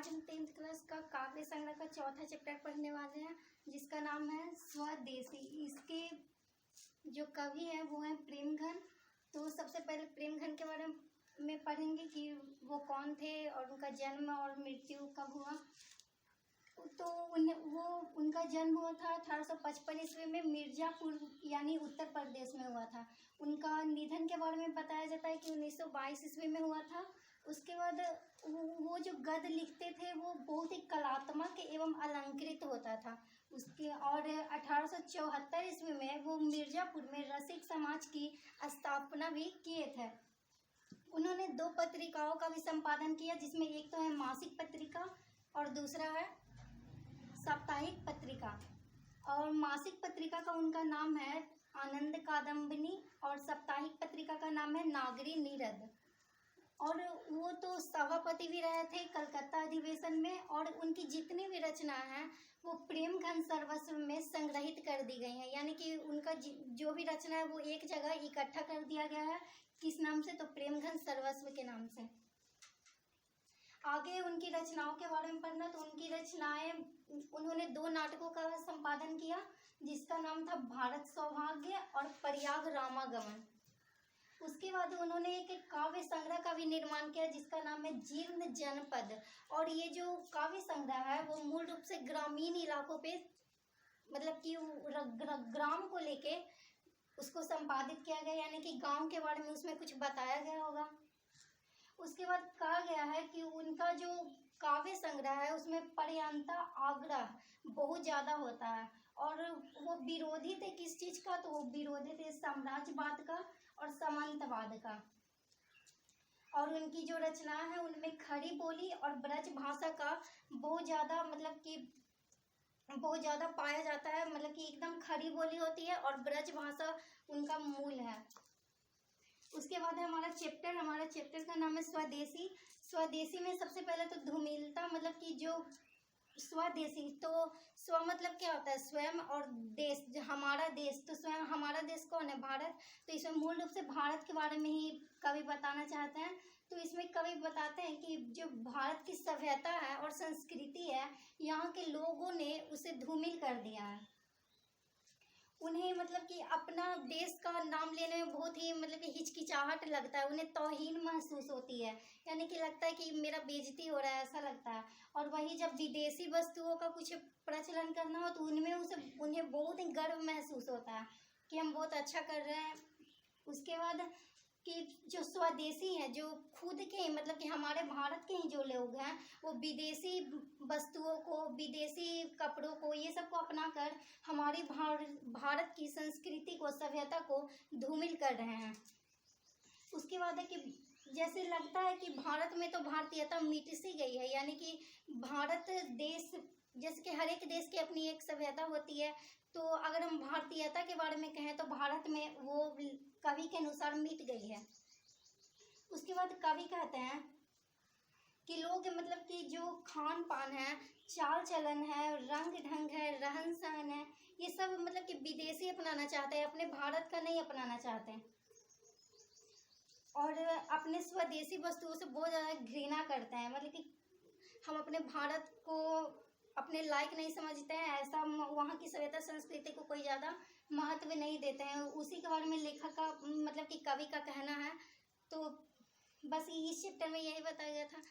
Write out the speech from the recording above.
आज हम 10th class का काव्य संग्रह का चौथा चैप्टर पढ़ने वाले हैं, जिसका नाम है स्वदेशी। इसके जो कवि हैं वो हैं प्रेमघन। तो सबसे पहले प्रेमघन के बारे में पढ़ेंगे कि वो कौन थे और उनका जन्म और मृत्यु कब हुआ। तो उनका जन्म हुआ था 1855 ईस्वी में मिर्ज़ापुर यानी उत्तर प्रदेश में हुआ था। उनका निधन के बारे में बताया जाता है कि 1922 ईस्वी में हुआ था। उसके बाद वो जो गद्य लिखते थे वो बहुत ही कलात्मक एवं अलंकृत होता था उसके। और 1874 ईस्वी में वो मिर्ज़ापुर में रसिक समाज की स्थापना भी किए थे। उन्होंने 2 पत्रिकाओं का भी संपादन किया, जिसमें एक तो है मासिक पत्रिका और दूसरा है साप्ताहिक पत्रिका। और मासिक पत्रिका का उनका नाम है आनंद कादम्बिनी और साप्ताहिक पत्रिका का नाम है नागरी नीरद। और वो तो सभापति भी रहे थे कलकत्ता अधिवेशन में, और उनकी जितनी भी रचनाएं हैं वो प्रेमघन सर्वस्व में संग्रहित कर दी गई हैं। यानी कि उनका जो भी रचना है वो एक जगह इकट्ठा कर दिया गया है। किस नाम से? तो प्रेमघन सर्वस्व के नाम से। आगे उनकी रचनाओं के बारे में पढ़ना। तो उनकी रचनाएं, उन्होंने 2 नाटकों का संपादन किया, जिसका नाम था भारत सौभाग्य और प्रयाग रामागमन। उसके बाद उन्होंने एक काव्य संग्रह का भी निर्माण किया, जिसका नाम है जीर्ण जनपद। और ये जो काव्य संग्रह है वो मूल रूप से ग्रामीण इलाकों पे, मतलब कि ग्राम को लेके उसको संपादित किया गया, यानी कि गांव के बारे में उसमें कुछ बताया गया होगा। उसके बाद कहा गया है कि उनका जो काव्य संग्रह है उसमें पर्यंता आग्रह बहुत ज़्यादा होता है। और वो विरोधी थे किस चीज़ का? तो वो विरोधी थे साम्राज्यवाद का और सामंतवाद का। और उनकी जो रचना है उनमें खड़ी बोली और ब्रज भाषा का बहुत ज़्यादा, मतलब कि बहुत ज़्यादा पाया जाता है। मतलब कि एकदम खड़ी बोली होती है और ब्रज भाषा उनका मूल है। उसके बाद है हमारा चैप्टर का नाम है स्वदेशी। स्वदेशी में सबसे पहले तो धूमिलता, मतलब कि जो स्वदेशी, तो स्व मतलब क्या होता है? स्वयं, और देश हमारा देश। तो स्वयं हमारा देश कौन है? भारत। तो इसमें मूल रूप से भारत के बारे में ही कवि बताना चाहते हैं। तो इसमें कवि बताते हैं कि जो भारत की सभ्यता है और संस्कृति है, यहाँ के लोगों ने उसे धूमिल कर दिया है। उन्हें मतलब कि अपना देश का नाम लेने में बहुत ही, मतलब कि हिचकिचाहट लगता है, उन्हें तौहीन महसूस होती है। यानी कि लगता है कि मेरा बेइज्जती हो रहा है, ऐसा लगता है। और वही जब विदेशी वस्तुओं का कुछ प्रचलन करना हो तो उनमें उन्हें बहुत ही गर्व महसूस होता है कि हम बहुत अच्छा कर रहे हैं। उसके बाद कि जो स्वदेशी हैं, जो खुद के ही, मतलब कि हमारे भारत के ही जो लोग हैं, वो विदेशी वस्तुओं को, विदेशी कपड़ों को, ये सब को अपनाकर हमारी भारत की संस्कृति को, सभ्यता को धूमिल कर रहे हैं। उसके बाद है कि जैसे लगता है कि भारत में तो भारतीयता मिट सी गई है। यानी कि भारत देश, जैसे कि हर एक देश की अपनी एक सभ्यता होती है, तो अगर हम भारतीयता के बारे में कहें तो भारत में वो कवि के अनुसार मिट गई है। उसके बाद कवि कहते हैं कि लोग, मतलब कि जो खान पान है, चाल चलन है, रंग ढंग है, रहन सहन है, ये सब मतलब कि विदेशी अपनाना चाहते हैं, अपने भारत का नहीं अपनाना चाहते हैं। और अपने स्वदेशी वस्तुओं से बहुत ज़्यादा घृणा करते हैं। मतलब कि हम अपने भारत को अपने लायक नहीं समझते हैं, ऐसा वहाँ की सभ्यता संस्कृति को कोई ज़्यादा महत्व नहीं देते हैं। उसी के बारे में लेखक का, मतलब कि कवि का कहना है। तो बस इस चैप्टर में यही बताया गया था।